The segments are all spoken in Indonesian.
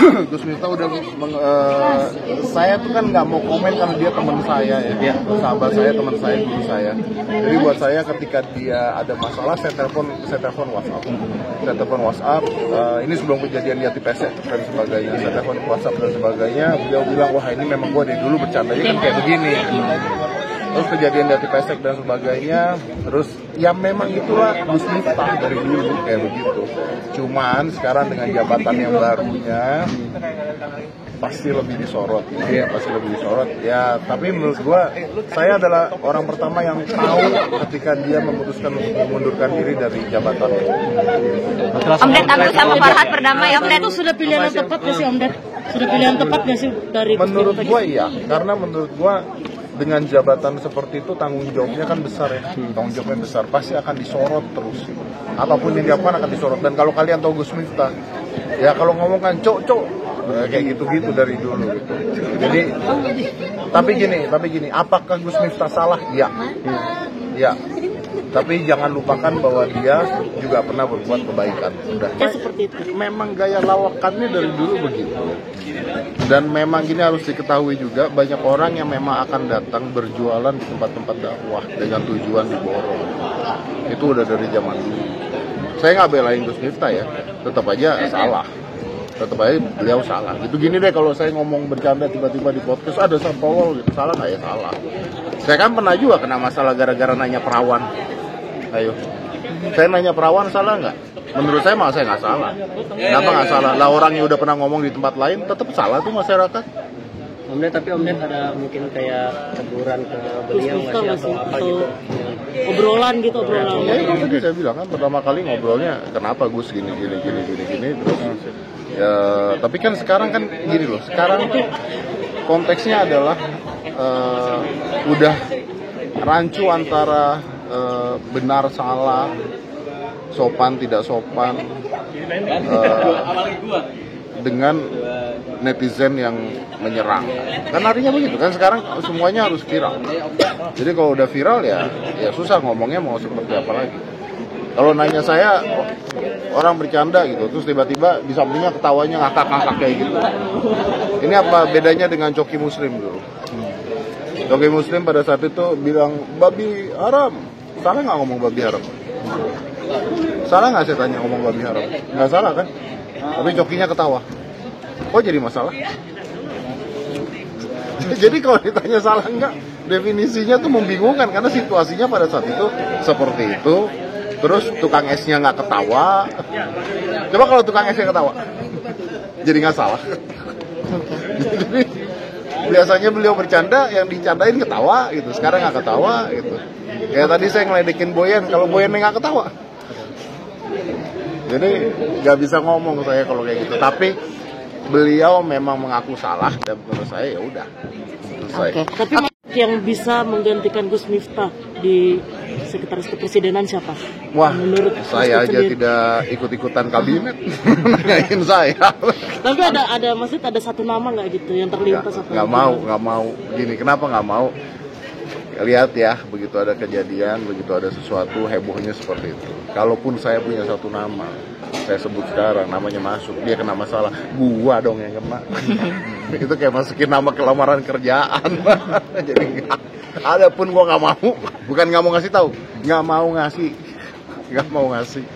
Gus Miftah udah saya tuh kan nggak mau komen karena dia teman saya ya, sahabat saya, teman saya, guru saya. Jadi buat saya ketika dia ada masalah saya telepon WhatsApp. Ini sebelum kejadian di Atipesek dan sebagainya, saya telepon WhatsApp dan sebagainya. Beliau bilang wah ini memang gue dari dulu bercandanya kan kayak begini. Terus kejadian di Atipesek dan sebagainya, terus ya memang itulah Gus Miftah dari dulu kayak begitu. Cuman sekarang dengan jabatan yang barunya pasti lebih disorot, ya. Tapi menurut gua, saya adalah orang pertama yang tahu ketika dia memutuskan untuk mengundurkan diri dari jabatannya. Om Ded, Agus sama Farhad berdamai. Om Ded, itu sudah pilihan yang tepat nggak sih Om Ded? Sudah pilihan tepat nggak sih dari? Menurut gua iya, karena menurut gua dengan jabatan seperti itu tanggung jawabnya kan besar ya, tanggung jawabnya besar, pasti akan disorot terus. Apapun yang dilakukan akan disorot. Dan kalau kalian tahu Gus Miftah, ya kalau ngomong kan cok kayak gitu-gitu dari dulu gitu. Jadi tapi gini, apakah Gus Miftah salah? Ya. Tapi jangan lupakan bahwa dia juga pernah berbuat kebaikan. Udah. Seperti itu. Memang gaya lawakannya dari dulu begitu. Dan memang gini harus diketahui juga, banyak orang yang memang akan datang berjualan di tempat-tempat dakwah dengan tujuan diborong. Itu udah dari zaman dulu. Saya nggak belain Gus Miftah ya, tetap aja salah. Tetap aja beliau salah. Gitu gini deh, kalau saya ngomong bercanda tiba-tiba di podcast ada sampol gitu, salah nggak ya? Salah. Saya kan pernah juga kena masalah gara-gara nanya perawan. Ayo, saya nanya perawan salah nggak? Menurut saya malah saya nggak salah. Kenapa nggak salah? Lah orang yang udah pernah ngomong di tempat lain tetap salah tuh masyarakat. Om Ded, tapi Om Ded ada mungkin kayak teguran ke beliau nggak sih atau apa gitu? Obrolan. Ya itu tadi saya bilang kan pertama kali ngobrolnya kenapa Gus gini terus. Ya, tapi kan sekarang kan gini loh. Sekarang tuh konteksnya adalah udah rancu antara benar salah, sopan tidak sopan, dengan netizen yang menyerang. Kan artinya begitu kan, sekarang semuanya harus viral. Jadi kalau udah viral ya susah ngomongnya mau seperti apa lagi. Kalau nanya saya orang bercanda gitu, terus tiba-tiba di sampingnya ketawanya ngakak-ngakak kayak gitu. Ini apa bedanya dengan Coki Muslim dulu? Coki Muslim pada saat itu bilang babi haram. Salah nggak ngomong babi haram? Salah nggak saya tanya ngomong babi haram? Nggak salah kan? Tapi Cokinya ketawa. Kok jadi masalah? Jadi kalau ditanya salah nggak, definisinya tuh membingungkan karena situasinya pada saat itu seperti itu. Terus tukang esnya nggak ketawa. Coba kalau tukang esnya ketawa, jadi nggak salah. Jadi biasanya beliau bercanda, yang dicandain ketawa gitu. Sekarang nggak ketawa gitu. Kayak tadi saya ngeledekin Boyan, kalau Boyan nggak ketawa. Jadi nggak bisa ngomong saya kalau kayak gitu. Tapi beliau memang mengaku salah dan menurut saya ya udah. Oke. Tapi yang bisa menggantikan Gus Miftah di sekretaris kepresidenan siapa? Wah, menurut saya aja tidak ikut-ikutan kabinet nanyain saya. Tapi maksudnya ada satu nama nggak gitu yang terlintas? Nggak mau. Gini, kenapa nggak mau? Lihat ya, begitu ada kejadian, begitu ada sesuatu hebohnya seperti itu. Kalaupun saya punya satu nama, saya sebut sekarang, namanya masuk, dia kena masalah, gua dong yang kena. Itu kayak masukin nama kelamaran kerjaan. Jadi ada pun gua nggak mau, bukan nggak mau ngasih tahu, nggak mau ngasih,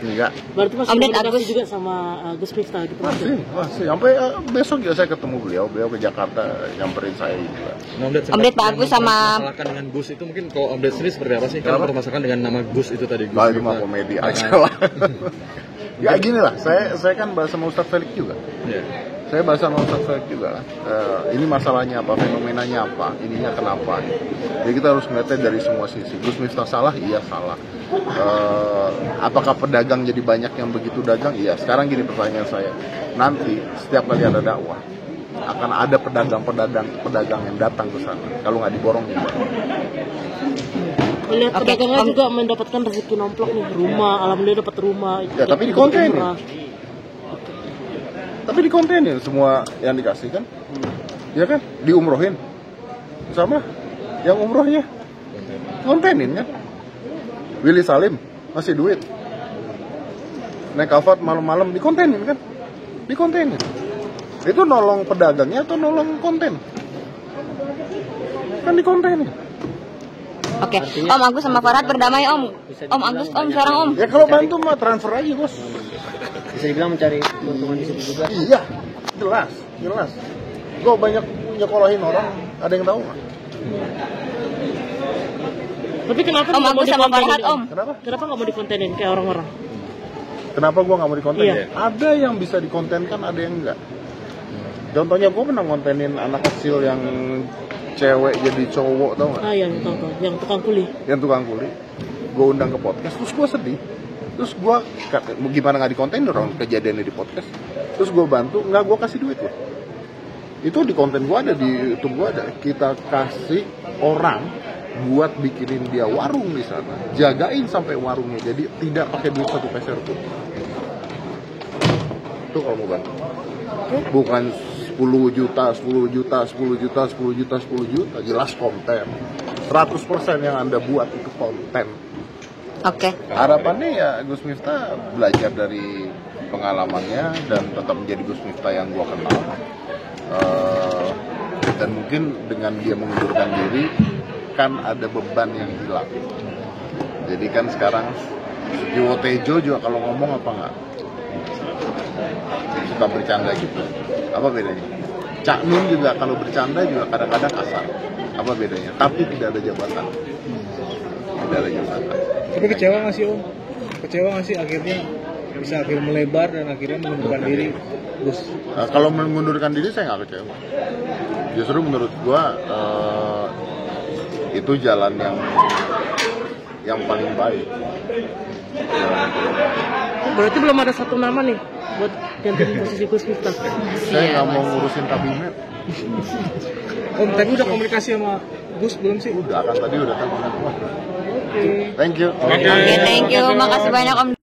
enggak. Berarti masih komunikasi juga sama Gus Miftah gitu? Masih, sampai besok ya saya ketemu beliau ke Jakarta, nyamperin saya juga. Om Ded, Pak Agus sama permasalahan dengan Gus itu mungkin kalau Om Ded sendiri seperti apa sih? Kalau permasalahan dengan nama Gus itu tadi. Nah, itu mah komedi aja lah. Ya gini lah, saya kan bahas sama Ustadz Felix juga. Saya bahas sama Ustadz Felix juga. Ini masalahnya apa, fenomenanya apa, ininya kenapa. Jadi kita harus melihatnya dari semua sisi. Gus Miftah salah? Iya salah. Apakah pedagang jadi banyak yang begitu dagang? Iya. Sekarang gini pertanyaan saya. Nanti setiap kali ada dakwah akan ada pedagang yang datang ke sana. Kalau nggak diborong ya. Melihat pedagangnya juga mendapatkan rezeki nomplok nih, rumah, alhamdulillah dapat rumah. Ya tapi dikontenin. Tapi dikontenin semua yang dikasih kan? Ya kan? Diumrohin. Sama yang umrohnya kontenin kan? Willy Salim masih duit. Naik Alphard malam-malam dikontenin kan? Dikontenin. Itu nolong pedagangnya atau nolong konten? Kan di konten. Oke. Om Agus sama Farhad berdamai Om. Om Agus, Om sekarang Om. Ya kalau bantu mah transfer aja bos. Bisa dibilang mencari keuntungan di situ juga. Iya, jelas. Gue banyak nyekolahin orang, ada yang tahu nggak? Tapi kenapa Om nggak mau Agus sama dikontenin, Farhad Om. Kenapa nggak mau dikontenin kayak orang-orang? Kenapa gue nggak mau dikonten? Iya. Ada yang bisa dikontenkan, ada yang enggak. Contohnya gue pernah ngontenin anak kecil yang cewek jadi cowok, tau nggak? Ah iya, tahu. Yang tukang kuli. Yang tukang kuli. Gue undang ke podcast, terus gue sedih. Terus gue gimana nggak dikonten orang kejadiannya di podcast. Terus gue bantu, nggak gue kasih duit loh. Itu di konten gue ada, di YouTube gue ada. Kita kasih orang buat bikinin dia warung di sana, jagain sampai warungnya, jadi tidak pakai duit 1 peser pun. Itu kalau mau bantu. Bukan 10 juta, jelas konten. 100% yang Anda buat itu konten. Oke. Harapannya ya Gus Miftah belajar dari pengalamannya dan tetap menjadi Gus Miftah yang gua kenal. Dan mungkin dengan dia mengundurkan diri kan ada beban yang hilang. Jadi kan sekarang Jiwo Tejo juga kalau ngomong apa enggak suka bercanda gitu. Apa bedanya? Cak Nun juga kalau bercanda juga kadang-kadang kasar. Apa bedanya? Tapi tidak ada jabatan. Tidak ada jabatan. Tapi kecewa nggak sih Om? Kecewa nggak sih akhirnya bisa akhirnya melebar dan akhirnya mengundurkan diri Gus? Kalau mengundurkan diri saya nggak kecewa. Justru menurut gua itu jalan yang paling baik. Berarti belum ada satu nama nih buat gantiin posisi Gus Miftah. Saya nggak mau ngurusin kabinet. Om, tapi udah komunikasi sama Gus belum sih? Udah kan tadi udah kan. Thank you. Oke, thank you. Makasih banyak Om.